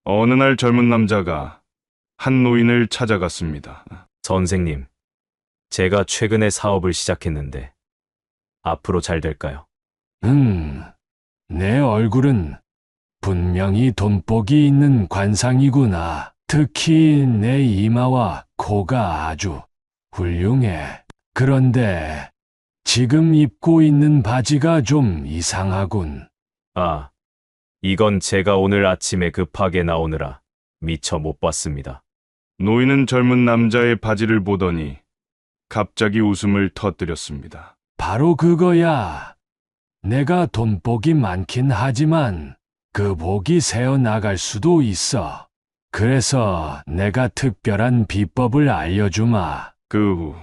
어느 날 젊은 남자가 한 노인을 찾아갔습니다. 선생님, 제가 최근에 사업을 시작했는데 앞으로 잘 될까요? 내 얼굴은 분명히 돈복이 있는 관상이구나. 특히 내 이마와 코가 아주 훌륭해. 그런데 지금 입고 있는 바지가 좀 이상하군. 아, 이건 제가 오늘 아침에 급하게 나오느라 미처 못 봤습니다. 노인은 젊은 남자의 바지를 보더니 갑자기 웃음을 터뜨렸습니다. 바로 그거야. 내가 돈복이 많긴 하지만 그 복이 새어나갈 수도 있어. 그래서 내가 특별한 비법을 알려주마. 그 후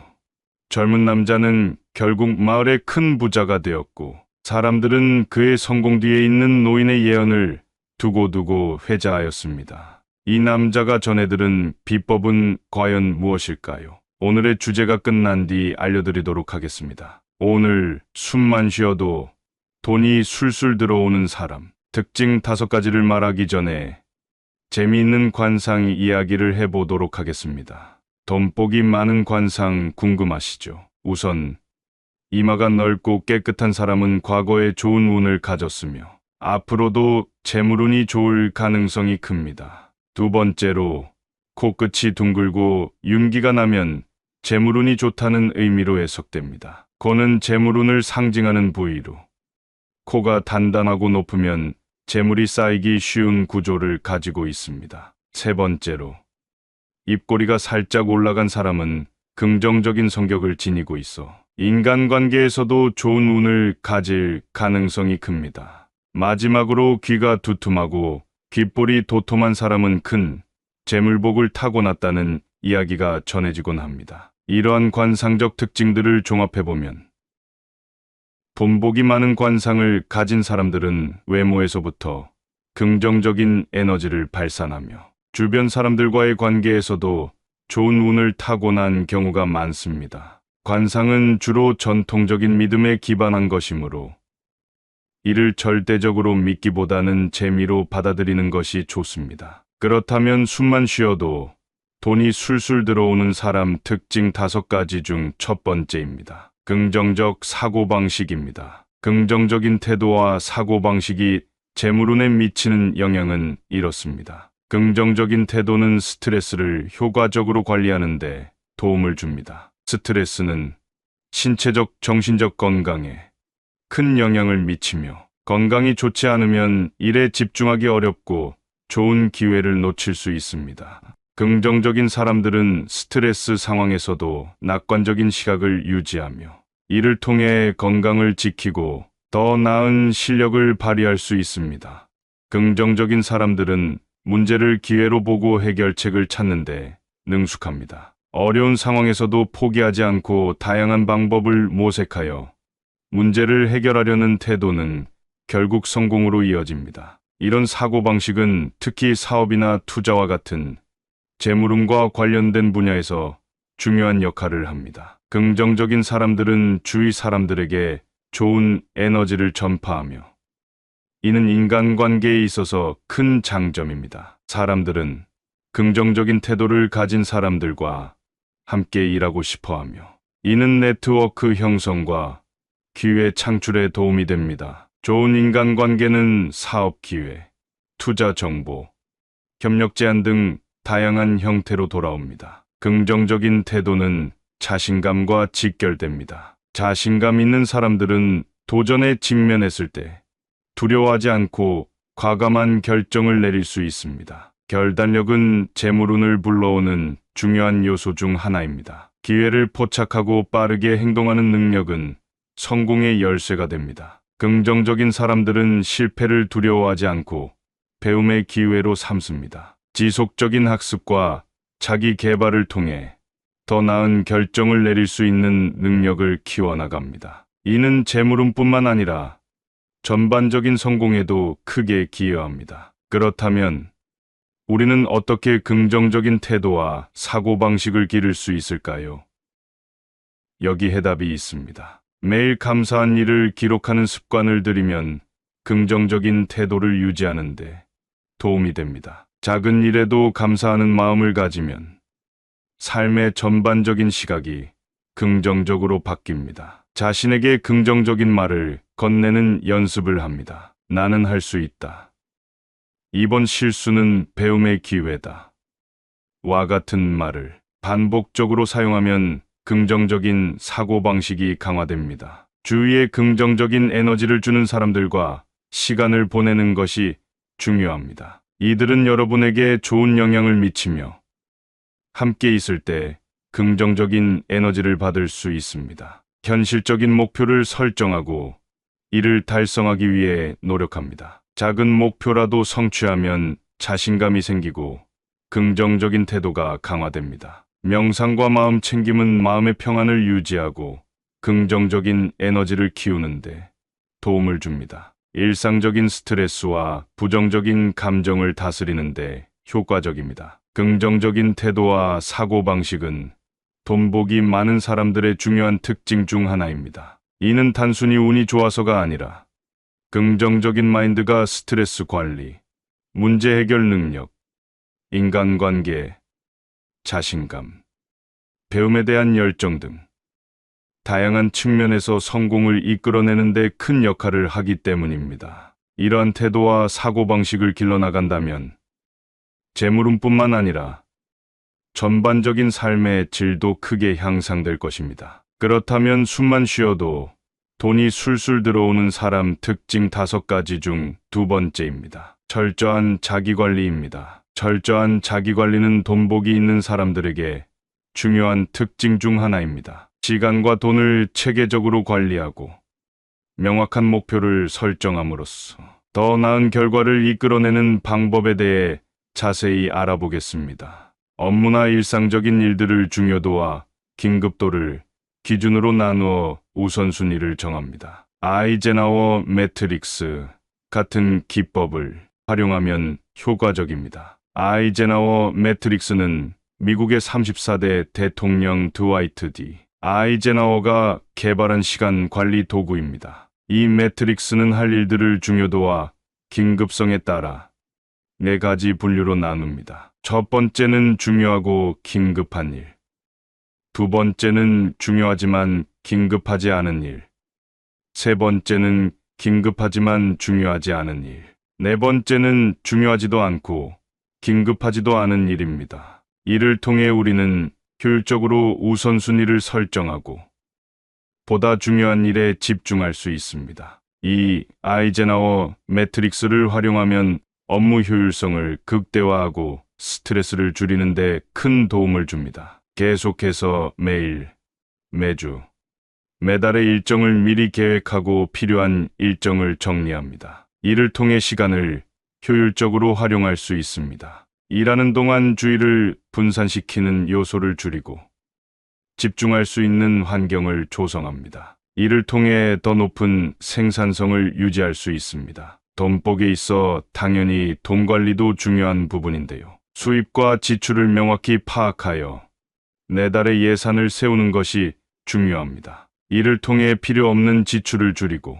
젊은 남자는 결국 마을의 큰 부자가 되었고 사람들은 그의 성공 뒤에 있는 노인의 예언을 두고두고 회자하였습니다. 이 남자가 전해들은 비법은 과연 무엇일까요? 오늘의 주제가 끝난 뒤 알려드리도록 하겠습니다. 오늘 숨만 쉬어도 돈이 술술 들어오는 사람, 특징 5가지를 말하기 전에 재미있는 관상 이야기를 해보도록 하겠습니다. 돈복이 많은 관상 궁금하시죠? 우선 이마가 넓고 깨끗한 사람은 과거에 좋은 운을 가졌으며 앞으로도 재물운이 좋을 가능성이 큽니다. 두 번째로 코끝이 둥글고 윤기가 나면 재물운이 좋다는 의미로 해석됩니다. 코는 재물운을 상징하는 부위로 코가 단단하고 높으면 재물이 쌓이기 쉬운 구조를 가지고 있습니다. 세 번째로 입꼬리가 살짝 올라간 사람은 긍정적인 성격을 지니고 있어 인간관계에서도 좋은 운을 가질 가능성이 큽니다. 마지막으로 귀가 두툼하고 귓볼이 도톰한 사람은 큰 재물복을 타고났다는 이야기가 전해지곤 합니다. 이러한 관상적 특징들을 종합해보면 돈복이 많은 관상을 가진 사람들은 외모에서부터 긍정적인 에너지를 발산하며 주변 사람들과의 관계에서도 좋은 운을 타고난 경우가 많습니다. 관상은 주로 전통적인 믿음에 기반한 것이므로 이를 절대적으로 믿기보다는 재미로 받아들이는 것이 좋습니다. 그렇다면 숨만 쉬어도 돈이 술술 들어오는 사람 특징 5가지 중 첫 번째입니다. 긍정적 사고방식입니다. 긍정적인 태도와 사고방식이 재물운에 미치는 영향은 이렇습니다. 긍정적인 태도는 스트레스를 효과적으로 관리하는 데 도움을 줍니다. 스트레스는 신체적, 정신적 건강에 큰 영향을 미치며 건강이 좋지 않으면 일에 집중하기 어렵고 좋은 기회를 놓칠 수 있습니다. 긍정적인 사람들은 스트레스 상황에서도 낙관적인 시각을 유지하며 이를 통해 건강을 지키고 더 나은 실력을 발휘할 수 있습니다. 긍정적인 사람들은 문제를 기회로 보고 해결책을 찾는데 능숙합니다. 어려운 상황에서도 포기하지 않고 다양한 방법을 모색하여 문제를 해결하려는 태도는 결국 성공으로 이어집니다. 이런 사고방식은 특히 사업이나 투자와 같은 재물운과 관련된 분야에서 중요한 역할을 합니다. 긍정적인 사람들은 주위 사람들에게 좋은 에너지를 전파하며 이는 인간관계에 있어서 큰 장점입니다. 사람들은 긍정적인 태도를 가진 사람들과 함께 일하고 싶어하며 이는 네트워크 형성과 기회 창출에 도움이 됩니다. 좋은 인간관계는 사업 기회, 투자 정보, 협력 제안 등 다양한 형태로 돌아옵니다. 긍정적인 태도는 자신감과 직결됩니다. 자신감 있는 사람들은 도전에 직면했을 때 두려워하지 않고 과감한 결정을 내릴 수 있습니다. 결단력은 재물운을 불러오는 중요한 요소 중 하나입니다. 기회를 포착하고 빠르게 행동하는 능력은 성공의 열쇠가 됩니다. 긍정적인 사람들은 실패를 두려워하지 않고 배움의 기회로 삼습니다. 지속적인 학습과 자기 개발을 통해 더 나은 결정을 내릴 수 있는 능력을 키워나갑니다. 이는 재물운뿐만 아니라 전반적인 성공에도 크게 기여합니다. 그렇다면 우리는 어떻게 긍정적인 태도와 사고방식을 기를 수 있을까요? 여기 해답이 있습니다. 매일 감사한 일을 기록하는 습관을 들이면 긍정적인 태도를 유지하는 데 도움이 됩니다. 작은 일에도 감사하는 마음을 가지면 삶의 전반적인 시각이 긍정적으로 바뀝니다. 자신에게 긍정적인 말을 건네는 연습을 합니다. 나는 할 수 있다. 이번 실수는 배움의 기회다. 와 같은 말을 반복적으로 사용하면 긍정적인 사고방식이 강화됩니다. 주위에 긍정적인 에너지를 주는 사람들과 시간을 보내는 것이 중요합니다. 이들은 여러분에게 좋은 영향을 미치며 함께 있을 때 긍정적인 에너지를 받을 수 있습니다. 현실적인 목표를 설정하고 이를 달성하기 위해 노력합니다. 작은 목표라도 성취하면 자신감이 생기고 긍정적인 태도가 강화됩니다. 명상과 마음 챙김은 마음의 평안을 유지하고 긍정적인 에너지를 키우는데 도움을 줍니다. 일상적인 스트레스와 부정적인 감정을 다스리는데 효과적입니다. 긍정적인 태도와 사고방식은 돈복이 많은 사람들의 중요한 특징 중 하나입니다. 이는 단순히 운이 좋아서가 아니라 긍정적인 마인드가 스트레스 관리, 문제 해결 능력, 인간관계, 자신감, 배움에 대한 열정 등 다양한 측면에서 성공을 이끌어내는 데 큰 역할을 하기 때문입니다. 이러한 태도와 사고방식을 길러나간다면 재물운뿐만 아니라 전반적인 삶의 질도 크게 향상될 것입니다. 그렇다면 숨만 쉬어도 돈이 술술 들어오는 사람 특징 5가지 중 2번째입니다. 철저한 자기관리입니다. 철저한 자기관리는 돈복이 있는 사람들에게 중요한 특징 중 하나입니다. 시간과 돈을 체계적으로 관리하고 명확한 목표를 설정함으로써 더 나은 결과를 이끌어내는 방법에 대해 자세히 알아보겠습니다. 업무나 일상적인 일들을 중요도와 긴급도를 기준으로 나누어 우선순위를 정합니다. 아이젠하워 매트릭스 같은 기법을 활용하면 효과적입니다. 아이젠하워 매트릭스는 미국의 34대 대통령 드와이트 D. 아이젠하워가 개발한 시간 관리 도구입니다. 이 매트릭스는 할 일들을 중요도와 긴급성에 따라 4가지 분류로 나눕니다. 첫 번째는 중요하고 긴급한 일. 2번째는 중요하지만 긴급하지 않은 일. 3번째는 긴급하지만 중요하지 않은 일. 4번째는 중요하지도 않고 긴급하지도 않은 일입니다. 이를 통해 우리는 효율적으로 우선순위를 설정하고 보다 중요한 일에 집중할 수 있습니다. 이 아이젠하워 매트릭스를 활용하면 업무 효율성을 극대화하고 스트레스를 줄이는 데 큰 도움을 줍니다. 계속해서 매일, 매주, 매달의 일정을 미리 계획하고 필요한 일정을 정리합니다. 이를 통해 시간을 효율적으로 활용할 수 있습니다. 일하는 동안 주의를 분산시키는 요소를 줄이고 집중할 수 있는 환경을 조성합니다. 이를 통해 더 높은 생산성을 유지할 수 있습니다. 돈복에 있어 당연히 돈 관리도 중요한 부분인데요. 수입과 지출을 명확히 파악하여 내달의 예산을 세우는 것이 중요합니다. 이를 통해 필요 없는 지출을 줄이고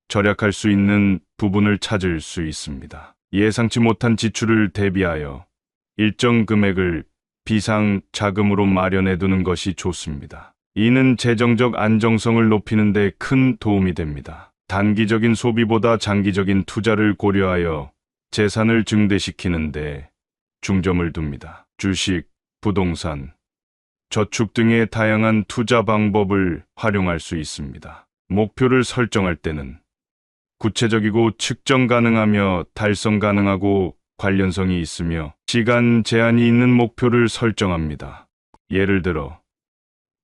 절약할 수 있는 부분을 찾을 수 있습니다. 예상치 못한 지출을 대비하여 일정 금액을 비상 자금으로 마련해 두는 것이 좋습니다. 이는 재정적 안정성을 높이는 데 큰 도움이 됩니다. 단기적인 소비보다 장기적인 투자를 고려하여 재산을 증대시키는 데 중점을 둡니다. 주식, 부동산, 저축 등의 다양한 투자 방법을 활용할 수 있습니다. 목표를 설정할 때는 구체적이고 측정 가능하며 달성 가능하고 관련성이 있으며 시간 제한이 있는 목표를 설정합니다. 예를 들어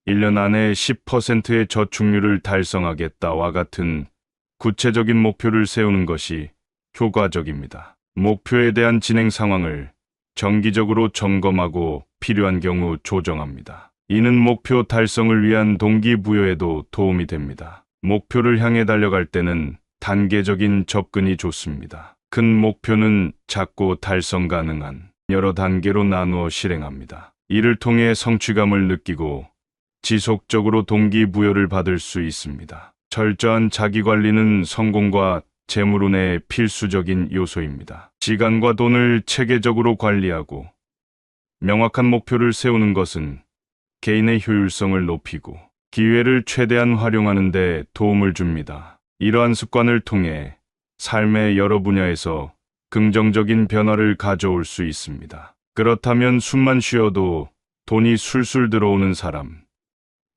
1년 안에 10%의 저축률을 달성하겠다와 같은 구체적인 목표를 세우는 것이 효과적입니다. 목표에 대한 진행 상황을 정기적으로 점검하고 필요한 경우 조정합니다. 이는 목표 달성을 위한 동기부여에도 도움이 됩니다. 목표를 향해 달려갈 때는 단계적인 접근이 좋습니다. 큰 목표는 작고 달성 가능한 여러 단계로 나누어 실행합니다. 이를 통해 성취감을 느끼고 지속적으로 동기부여를 받을 수 있습니다. 철저한 자기관리는 성공과 재물운의 필수적인 요소입니다. 시간과 돈을 체계적으로 관리하고 명확한 목표를 세우는 것은 개인의 효율성을 높이고 기회를 최대한 활용하는 데 도움을 줍니다. 이러한 습관을 통해 삶의 여러 분야에서 긍정적인 변화를 가져올 수 있습니다. 그렇다면 숨만 쉬어도 돈이 술술 들어오는 사람.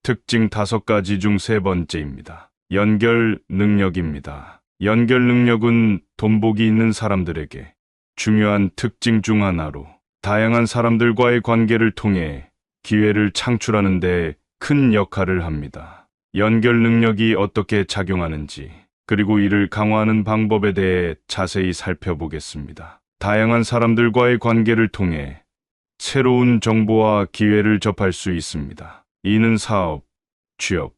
특징 5가지 중 3번째입니다. 연결 능력입니다. 연결 능력은 돈복이 있는 사람들에게 중요한 특징 중 하나로 다양한 사람들과의 관계를 통해 기회를 창출하는 데 큰 역할을 합니다. 연결 능력이 어떻게 작용하는지, 그리고 이를 강화하는 방법에 대해 자세히 살펴보겠습니다. 다양한 사람들과의 관계를 통해 새로운 정보와 기회를 접할 수 있습니다. 이는 사업, 취업,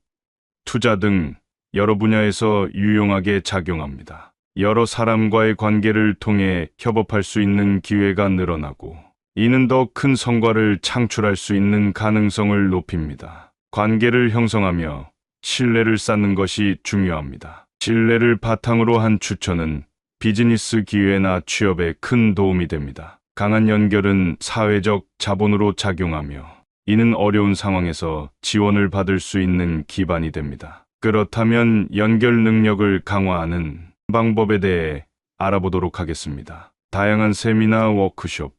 투자 등 여러 분야에서 유용하게 작용합니다. 여러 사람과의 관계를 통해 협업할 수 있는 기회가 늘어나고, 이는 더 큰 성과를 창출할 수 있는 가능성을 높입니다. 관계를 형성하며 신뢰를 쌓는 것이 중요합니다. 신뢰를 바탕으로 한 추천은 비즈니스 기회나 취업에 큰 도움이 됩니다. 강한 연결은 사회적 자본으로 작용하며, 이는 어려운 상황에서 지원을 받을 수 있는 기반이 됩니다. 그렇다면 연결 능력을 강화하는 방법에 대해 알아보도록 하겠습니다. 다양한 세미나, 워크숍,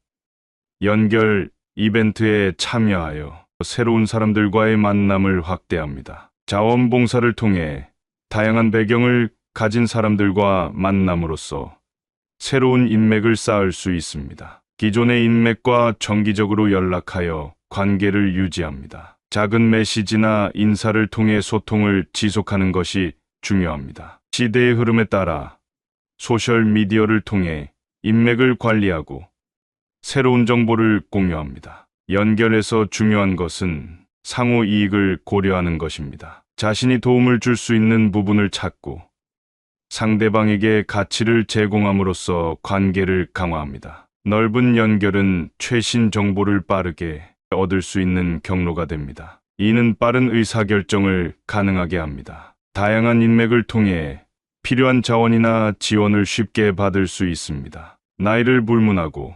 연결 이벤트에 참여하여 새로운 사람들과의 만남을 확대합니다. 자원봉사를 통해 다양한 배경을 가진 사람들과 만남으로써 새로운 인맥을 쌓을 수 있습니다. 기존의 인맥과 정기적으로 연락하여 관계를 유지합니다. 작은 메시지나 인사를 통해 소통을 지속하는 것이 중요합니다. 시대의 흐름에 따라 소셜미디어를 통해 인맥을 관리하고 새로운 정보를 공유합니다. 연결에서 중요한 것은 상호 이익을 고려하는 것입니다. 자신이 도움을 줄 수 있는 부분을 찾고 상대방에게 가치를 제공함으로써 관계를 강화합니다. 넓은 연결은 최신 정보를 빠르게 얻을 수 있는 경로가 됩니다. 이는 빠른 의사결정을 가능하게 합니다. 다양한 인맥을 통해 필요한 자원이나 지원을 쉽게 받을 수 있습니다. 나이를 불문하고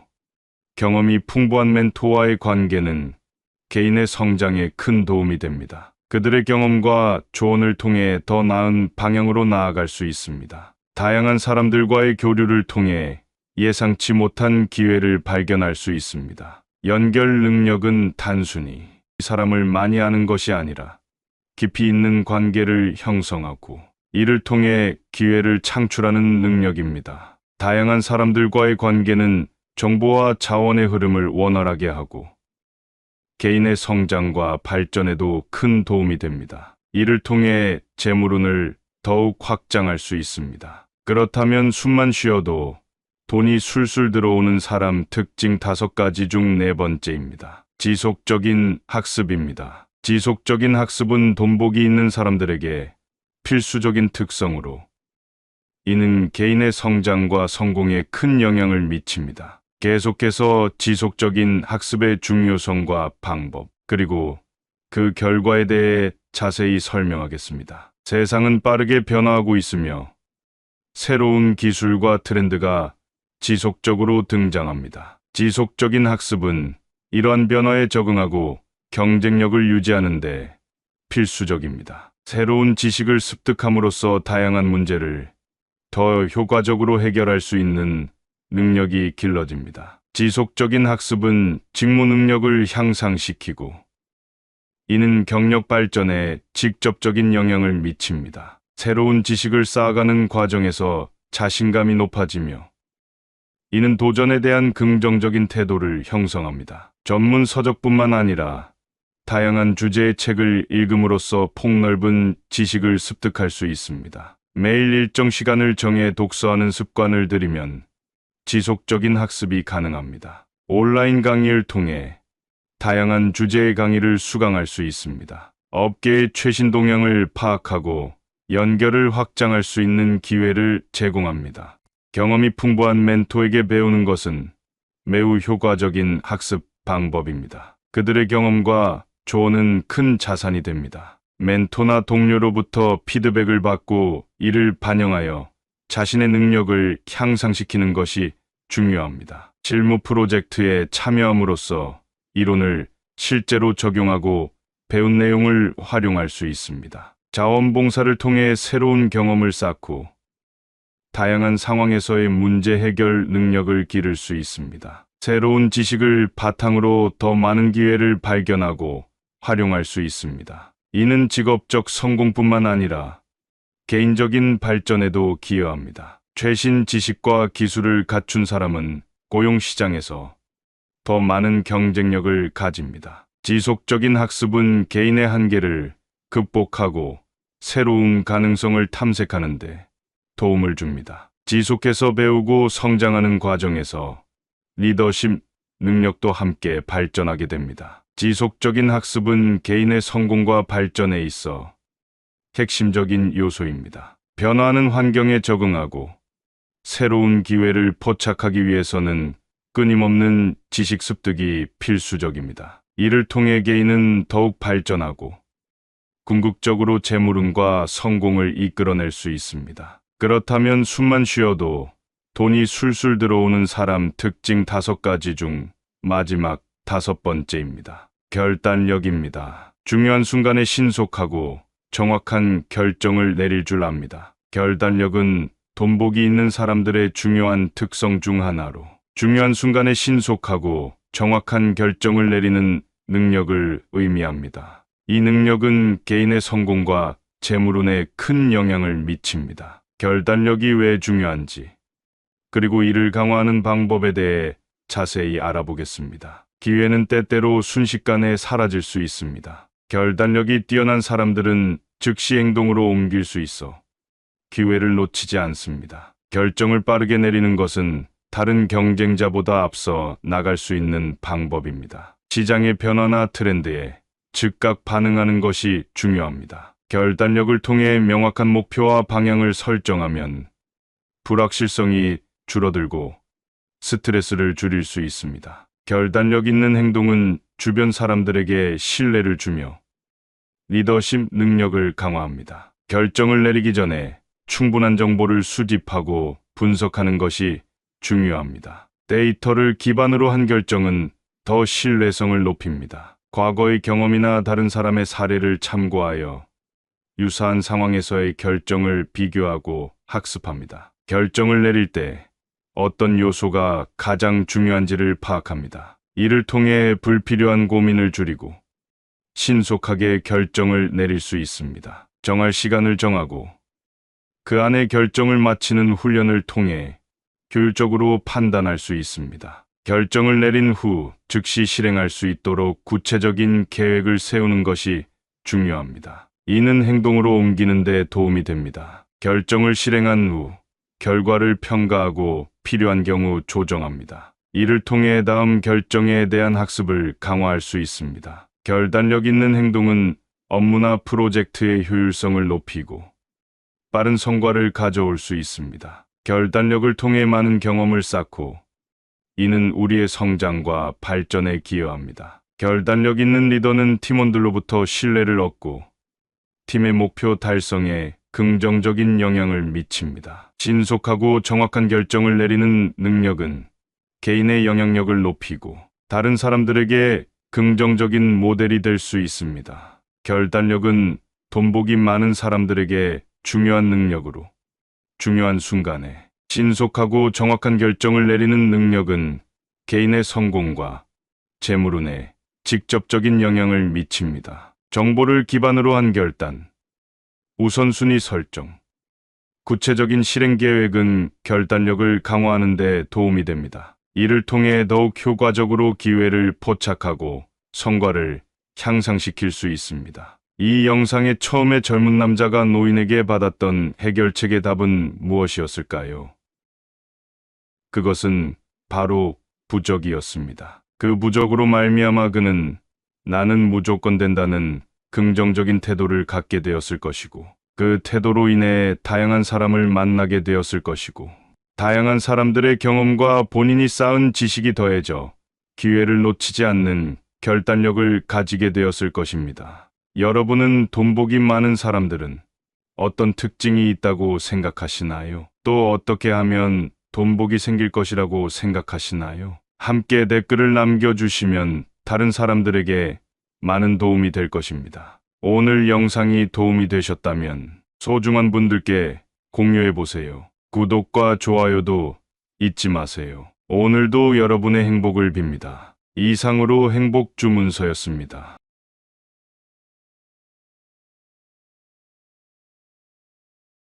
경험이 풍부한 멘토와의 관계는 개인의 성장에 큰 도움이 됩니다. 그들의 경험과 조언을 통해 더 나은 방향으로 나아갈 수 있습니다. 다양한 사람들과의 교류를 통해 예상치 못한 기회를 발견할 수 있습니다. 연결 능력은 단순히 사람을 많이 아는 것이 아니라 깊이 있는 관계를 형성하고 이를 통해 기회를 창출하는 능력입니다. 다양한 사람들과의 관계는 정보와 자원의 흐름을 원활하게 하고 개인의 성장과 발전에도 큰 도움이 됩니다. 이를 통해 재물운을 더욱 확장할 수 있습니다. 그렇다면 숨만 쉬어도 돈이 술술 들어오는 사람 특징 5가지 중 4번째입니다. 지속적인 학습입니다. 지속적인 학습은 돈복이 있는 사람들에게 필수적인 특성으로, 이는 개인의 성장과 성공에 큰 영향을 미칩니다. 계속해서 지속적인 학습의 중요성과 방법, 그리고 그 결과에 대해 자세히 설명하겠습니다. 세상은 빠르게 변화하고 있으며 새로운 기술과 트렌드가 지속적으로 등장합니다. 지속적인 학습은 이러한 변화에 적응하고 경쟁력을 유지하는 데 필수적입니다. 새로운 지식을 습득함으로써 다양한 문제를 더 효과적으로 해결할 수 있는 능력이 길러집니다. 지속적인 학습은 직무 능력을 향상시키고, 이는 경력 발전에 직접적인 영향을 미칩니다. 새로운 지식을 쌓아가는 과정에서 자신감이 높아지며, 이는 도전에 대한 긍정적인 태도를 형성합니다. 전문 서적뿐만 아니라 다양한 주제의 책을 읽음으로써 폭넓은 지식을 습득할 수 있습니다. 매일 일정 시간을 정해 독서하는 습관을 들이면 지속적인 학습이 가능합니다. 온라인 강의를 통해 다양한 주제의 강의를 수강할 수 있습니다. 업계의 최신 동향을 파악하고 연결을 확장할 수 있는 기회를 제공합니다. 경험이 풍부한 멘토에게 배우는 것은 매우 효과적인 학습 방법입니다. 그들의 경험과 조언은 큰 자산이 됩니다. 멘토나 동료로부터 피드백을 받고 이를 반영하여 자신의 능력을 향상시키는 것이 중요합니다. 실무 프로젝트에 참여함으로써 이론을 실제로 적용하고 배운 내용을 활용할 수 있습니다. 자원봉사를 통해 새로운 경험을 쌓고 다양한 상황에서의 문제 해결 능력을 기를 수 있습니다. 새로운 지식을 바탕으로 더 많은 기회를 발견하고 활용할 수 있습니다. 이는 직업적 성공뿐만 아니라 개인적인 발전에도 기여합니다. 최신 지식과 기술을 갖춘 사람은 고용시장에서 더 많은 경쟁력을 가집니다. 지속적인 학습은 개인의 한계를 극복하고 새로운 가능성을 탐색하는 데 도움을 줍니다. 지속해서 배우고 성장하는 과정에서 리더십 능력도 함께 발전하게 됩니다. 지속적인 학습은 개인의 성공과 발전에 있어 핵심적인 요소입니다. 변화하는 환경에 적응하고 새로운 기회를 포착하기 위해서는 끊임없는 지식 습득이 필수적입니다. 이를 통해 개인은 더욱 발전하고 궁극적으로 재물운과 성공을 이끌어낼 수 있습니다. 그렇다면 숨만 쉬어도 돈이 술술 들어오는 사람 특징 5가지 중 마지막 5번째입니다. 결단력입니다. 중요한 순간에 신속하고 정확한 결정을 내릴 줄 압니다. 결단력은 돈복이 있는 사람들의 중요한 특성 중 하나로 중요한 순간에 신속하고 정확한 결정을 내리는 능력을 의미합니다. 이 능력은 개인의 성공과 재물운에 큰 영향을 미칩니다. 결단력이 왜 중요한지, 그리고 이를 강화하는 방법에 대해 자세히 알아보겠습니다. 기회는 때때로 순식간에 사라질 수 있습니다. 결단력이 뛰어난 사람들은 즉시 행동으로 옮길 수 있어 기회를 놓치지 않습니다. 결정을 빠르게 내리는 것은 다른 경쟁자보다 앞서 나갈 수 있는 방법입니다. 시장의 변화나 트렌드에 즉각 반응하는 것이 중요합니다. 결단력을 통해 명확한 목표와 방향을 설정하면 불확실성이 줄어들고 스트레스를 줄일 수 있습니다. 결단력 있는 행동은 주변 사람들에게 신뢰를 주며 리더십 능력을 강화합니다. 결정을 내리기 전에 충분한 정보를 수집하고 분석하는 것이 중요합니다. 데이터를 기반으로 한 결정은 더 신뢰성을 높입니다. 과거의 경험이나 다른 사람의 사례를 참고하여 유사한 상황에서의 결정을 비교하고 학습합니다. 결정을 내릴 때 어떤 요소가 가장 중요한지를 파악합니다. 이를 통해 불필요한 고민을 줄이고 신속하게 결정을 내릴 수 있습니다. 정할 시간을 정하고 그 안에 결정을 마치는 훈련을 통해 효율적으로 판단할 수 있습니다. 결정을 내린 후 즉시 실행할 수 있도록 구체적인 계획을 세우는 것이 중요합니다. 이는 행동으로 옮기는 데 도움이 됩니다. 결정을 실행한 후 결과를 평가하고 필요한 경우 조정합니다. 이를 통해 다음 결정에 대한 학습을 강화할 수 있습니다. 결단력 있는 행동은 업무나 프로젝트의 효율성을 높이고 빠른 성과를 가져올 수 있습니다. 결단력을 통해 많은 경험을 쌓고 이는 우리의 성장과 발전에 기여합니다. 결단력 있는 리더는 팀원들로부터 신뢰를 얻고 팀의 목표 달성에 긍정적인 영향을 미칩니다. 신속하고 정확한 결정을 내리는 능력은 개인의 영향력을 높이고 다른 사람들에게 긍정적인 모델이 될 수 있습니다. 결단력은 돈복이 많은 사람들에게 중요한 능력으로 중요한 순간에 신속하고 정확한 결정을 내리는 능력은 개인의 성공과 재물운에 직접적인 영향을 미칩니다. 정보를 기반으로 한 결단, 우선순위 설정, 구체적인 실행 계획은 결단력을 강화하는 데 도움이 됩니다. 이를 통해 더욱 효과적으로 기회를 포착하고 성과를 향상시킬 수 있습니다. 이 영상의 처음에 젊은 남자가 노인에게 받았던 해결책의 답은 무엇이었을까요? 그것은 바로 부적이었습니다. 그 부적으로 말미암아 그는 나는 무조건 된다는 긍정적인 태도를 갖게 되었을 것이고 그 태도로 인해 다양한 사람을 만나게 되었을 것이고 다양한 사람들의 경험과 본인이 쌓은 지식이 더해져 기회를 놓치지 않는 결단력을 가지게 되었을 것입니다. 여러분은 돈복이 많은 사람들은 어떤 특징이 있다고 생각하시나요? 또 어떻게 하면 돈복이 생길 것이라고 생각하시나요? 함께 댓글을 남겨주시면 다른 사람들에게 많은 도움이 될 것입니다. 오늘 영상이 도움이 되셨다면 소중한 분들께 공유해 보세요. 구독과 좋아요도 잊지 마세요. 오늘도 여러분의 행복을 빕니다. 이상으로 행복 주문서였습니다.